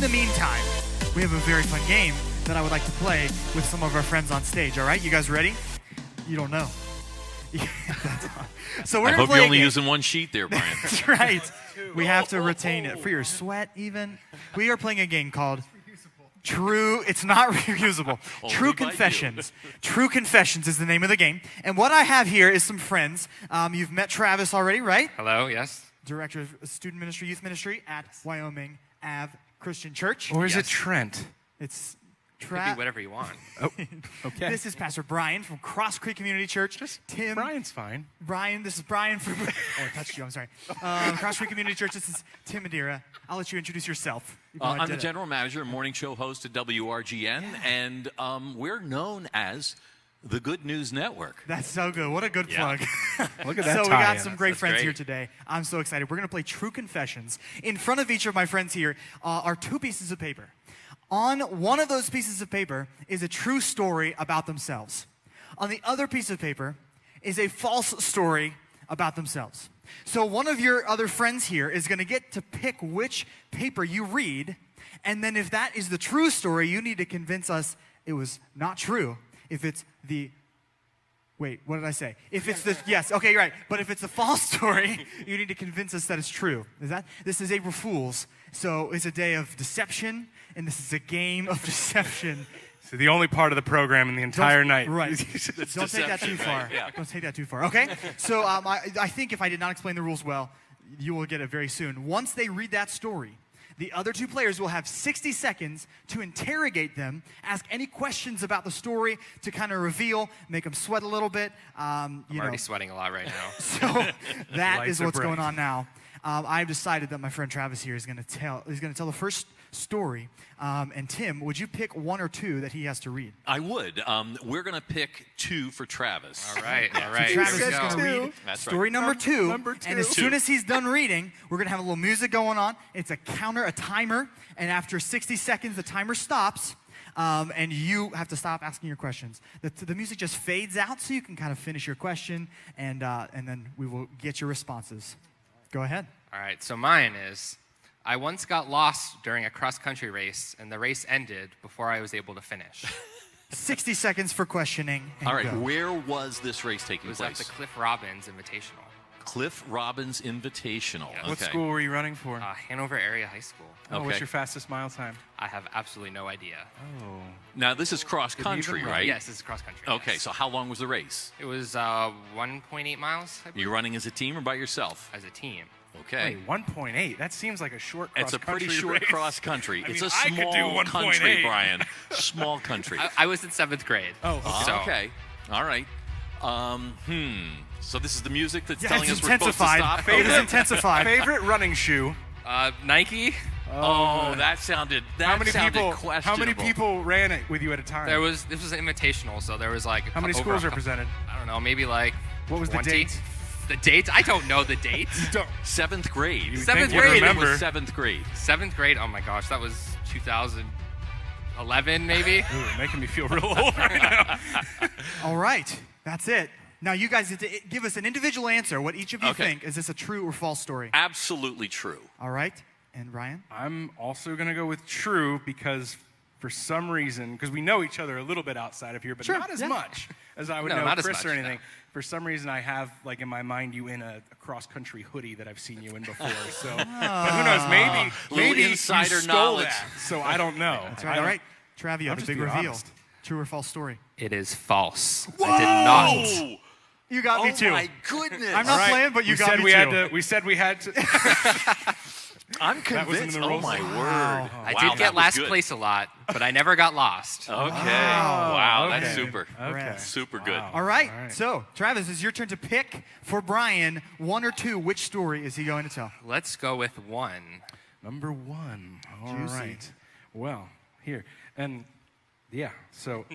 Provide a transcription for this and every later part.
the meantime, we have a very fun game that I would like to play with some of our friends on stage. All right, you guys ready? You don't know. So we're I gonna hope play you're a only game. using one sheet there, Brian. That's right. We have to retain it for your sweat even. We are playing a game called True, it's not reusable. True Confessions. True Confessions is the name of the game. And what I have here is some friends. You've met Travis already, right? Hello, yes. Director of Student Ministry, Youth Ministry at Wyoming Ave Christian Church. Or is it Trent? It's Could be whatever you want. Oh, okay. This is Pastor Bryan from Cross Creek Community Church. Tim. Brian's fine. Brian, this is Brian from... Oh, I touched you, I'm sorry. Cross Creek Community Church, this is Tim Madeira. I'll let you introduce yourself. I'm the general manager and morning show host at WRGN, and we're known as the Good News Network. That's so good. What a good plug. Look at that. So we got some great That's friends great. here today. I'm so excited. We're going to play True Confessions. In front of each of my friends here are two pieces of paper. On one of those pieces of paper is a true story about themselves. On the other piece of paper is a false story about themselves. So one of your other friends here is going to get to pick which paper you read, and then if that is the true story, you need to convince us it was not true. If it's the... Wait, what did I say? If it's the... Yes, okay, you're right. But if it's a false story, you need to convince us that it's true. This is April Fool's, so it's a day of deception, and this is a game of deception. So the only part of the program in the entire night. Right. Don't take that too far. Right? Yeah. Don't take that too far, okay? So I think if I did not explain the rules well, you will get it very soon. Once they read that story, the other two players will have 60 seconds to interrogate them, ask any questions about the story to kind of reveal, make them sweat a little bit. I'm already sweating a lot right now. So that Lights is are what's bright. going on now. I've decided that my friend Travis here is going to tell the first story. And Tim, would you pick one or two that he has to read? I would. We're going to pick two for Travis. All right. Travis Here we is going to go. read That's story number two. Number two. And as soon as he's done reading, we're going to have a little music going on. It's a timer. And after 60 seconds, the timer stops. And you have to stop asking your questions. The music just fades out so you can kind of finish your question. And then we will get your responses. Go ahead. All right, so mine is, I once got lost during a cross-country race, and the race ended before I was able to finish. 60 seconds for questioning. And All right, go. where was this race It taking was at place? the Cliff Robbins Invitational. Cliff Robbins Invitational. Yeah. Okay. What school were you running for? Hanover Area High School. Oh, Okay. what's your fastest mile time? I have absolutely no idea. Oh. Now, this is cross country, even run? right? Yes, this is cross-country. Okay, yes. so how long was the race? It was 1.8 miles, I Are believe, you running as a team or by yourself? as a team. Okay. Wait, 1.8? That seems like a short cross It's a pretty short race. cross country. I It's mean, a I could do small 1.8. country, Brian. Small country. I was in 7th grade. Oh, okay. So, Okay. All right. So this is the music that's Yeah, telling it's us we're supposed to intensified. stop? It is intensified. Favorite running shoe? Nike. Oh, that sounded questionable. How many people ran it with you at a time? This was an invitational, so there was like How many over schools a are couple- represented? I don't know, maybe like What was the 20? date? The date? I don't know the date. Don't. 7th grade. You would Seventh think you'd grade. It remember. was 7th grade. 7th grade. Oh my gosh, that was 2011 maybe. Ooh, making me feel real old right now. All right, that's it. Now you guys get to give us an individual answer. What each of you Okay. think. Is this a true or false story? Absolutely true. All right. And Ryan? I'm also going to go with true because for some reason, because we know each other a little bit outside of here, but Sure, not as yeah. much as I would No, know not as Chris or much, anything. no. For some reason, I have, like, in my mind, you in a cross-country hoodie that I've seen you in before. So, but who knows? Maybe Little you insider stole knowledge. that. So I don't know. That's right. All right. Trav, you have I'm a just big being reveal. honest. True or false story? It is false. I did not. Oh, You got me too. my goodness. I'm not playing, but you we got said me we too. had to. We said we had to. I'm That wasn't in convinced. the Oh, rules? my Wow. word. I Wow, did that get was last good. place a lot, but I never got lost. Okay. Wow. Wow, Okay. that's super. Okay. Super good. Wow. All right. All right. So, Travis, it's your turn to pick for Brian one or two. Which story is he going to tell? Let's go with one. Number one. All Juicy. right. Well, here and yeah. So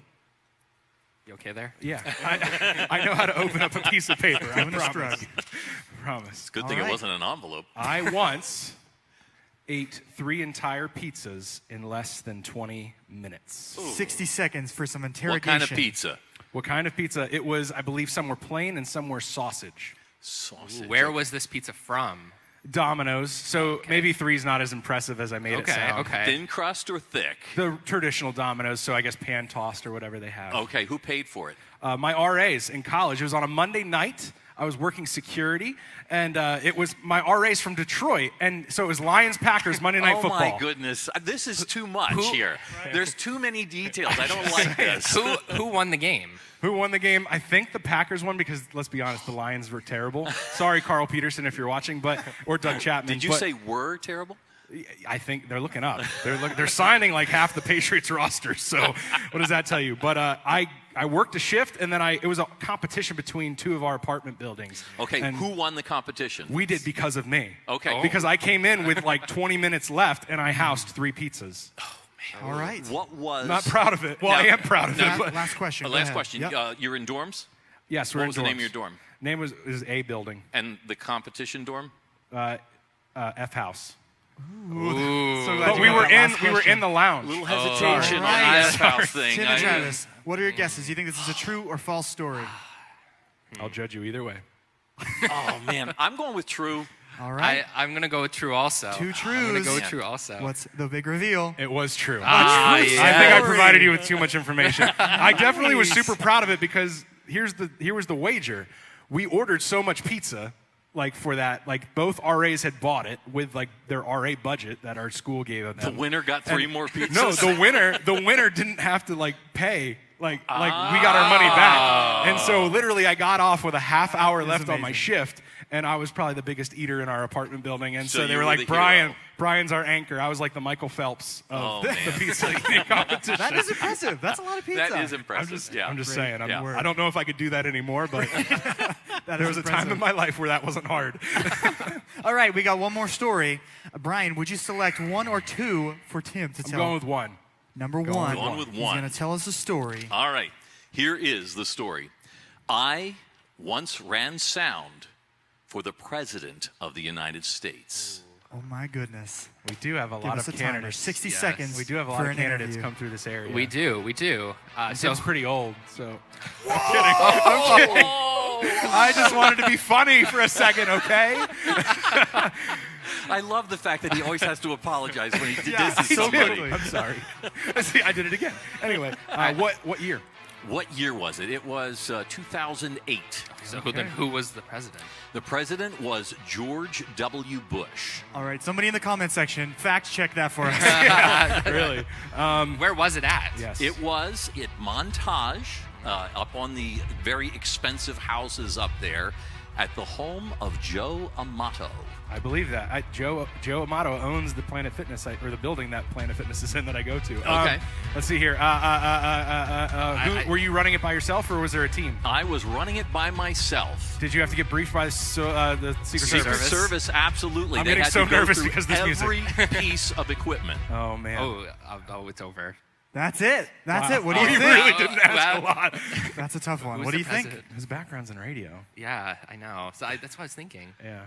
You okay there? yeah, I know how to open up a piece of paper. I Doing a promise. shrug. Promise. Good All thing right. it wasn't an envelope. I once ate 3 entire pizzas in less than 20 minutes. 60 seconds for some What interrogation. kind of pizza? What kind of pizza? It was, I believe, some were plain and some were sausage. Sausage. Where was this pizza from? Domino's. So maybe 3's not as impressive as I made it sound. Okay. Thin crust or thick? The traditional Domino's, so I guess pan tossed or whatever they have. Okay, who paid for it? My RAs in college. It was on a Monday night. I was working security, and it was my RAs from Detroit, and so it was Lions-Packers Monday Night Football. Oh my goodness, this is too much here. There's too many details. I don't like this. Who won the game? Who won the game? I think the Packers won because, let's be honest, the Lions were terrible. Sorry, Carl Peterson, if you're watching, or Doug Chapman. Did you say were terrible? I think they're looking up. They're signing like half the Patriots roster. So what does that tell you? But I worked a shift, and then it was a competition between two of our apartment buildings. Okay, and who won the competition? we did because of me. Okay. Because I came in with like 20 minutes left, and I housed 3 pizzas. All right. What was... Not proud of it. Well, I am proud of it. But Last question. Go Last ahead. question. Yep. You're in dorms? yes, we're What in was the name of dorms. your dorm? Name is A building. And the competition dorm? F house. So glad But you we got were that in last we were question. in the lounge. Little hesitation on Right. the house thing. Tim and Travis, what are your guesses? Do you think this is a true or false story? I'll judge you either way. Oh, man. I'm going with true. All right. I'm gonna go with true also. 2 I'm gonna trues. go with true also. What's the big reveal? It was true. Ah, true yeah. I think I story. provided you with too much information. I definitely was Nice. super proud of it because here was the wager. We ordered so much pizza, like for that, like both RAs had bought it with like their RA budget that our school gave them. The winner got 3 more pizzas? No, the winner didn't have to like pay. Like we got our money back. And so literally I got off with a half hour left on my amazing. shift, and I was probably the biggest eater in our apartment building. And So so they you were were like, the hero. Brian's our anchor. I was like the Michael Phelps of Oh, the man. pizza eating competition. That is impressive. That's a lot of pizza. That is impressive. I'm just saying. Yeah. I don't know if I could do that anymore, but there was a time in my life where that wasn't hard. All right, we got one more story. Brian, would you select 1 or 2 for Tim to I'm tell? going with 1. Number 1. Going with He's 1. going to tell us a story. All right. Here is the story. I once ran sound for the President of the United States. Oh my goodness. We do have a Give lot us of a timer. candidates. 60 Yes. seconds. We do have a for lot of an candidates interview. come through this area. We do. So Tim's pretty old, so. I'm kidding. I just wanted to be funny for a second, okay? I love the fact that he always has to apologize when he Yeah, does to me too. somebody. I'm sorry. See, I did it again. Anyway, what year? What year was it? It was 2008. So who was the president? The president was George W. Bush. All right, somebody in the comment section, fact check that for us. Really? Where was it at? Yes. It was at Montage, up on the very expensive houses up there, at the home of Joe Amato. I believe that. Joe Amato owns the Planet Fitness site, or the building that Planet Fitness is in that I go to. Okay. Let's see here. Were you running it by yourself, or was there a team? I was running it by myself. Did you have to get briefed by the Secret Secret Service? Service, absolutely. I'm They getting had so to go nervous through because of this music. every piece of equipment. Oh, man. Oh, it's over. That's it. That's Wow. it. What do you You think? really didn't ask a Wow. lot. That's a tough one. Who's What do the you think? president? His background's in radio. Yeah, I know. So that's what I was thinking. Yeah.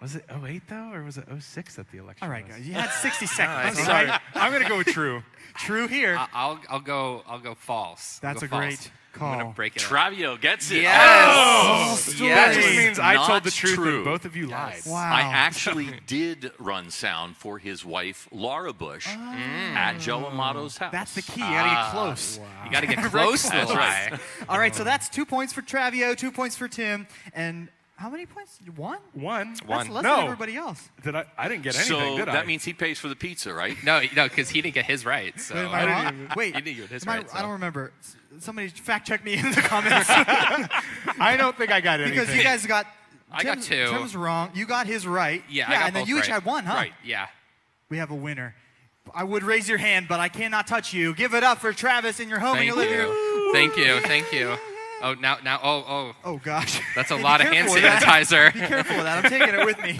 Was it 08 though, or was it 06 that the election All right, was? guys. You had 60 I seconds. think- all right? Sorry. I'm going to go with true. True here. I'll go false. I'll That's go a false. great call. I'm gonna break it up. Travio gets it. Yes. That Yes. just means I Not told the truth true. and both of you lied. Wow. I actually did run sound for his wife, Laura Bush, at Joe Amato's house. That's the key. You got to get close. You got to get close to the That's right. lie. All right, so that's 2 points for Travio, 2 points for Tim, and how many points? 1? One. That's less No. than everybody else. Did I didn't get anything, So did I? that means he pays for the pizza, right? No, because he didn't get his rights. So. Wait, am I wrong? Wait, He didn't get his am I rights, don't so. remember. Somebody fact check me in the comments I don't think I got anything. because you guys got. I got 2. Tim's wrong. You got his right. Yeah, I got and then both you each right. had 1, huh? Right. Yeah. We have a winner. I would raise your hand, but I cannot touch you. Give it up for Travis in your home in Thank your living you. room. Thank you. Thank you. Oh, now. Oh. Oh gosh. That's a Hey, be lot of hand careful with that. sanitizer. Be careful with that. I'm taking it with me.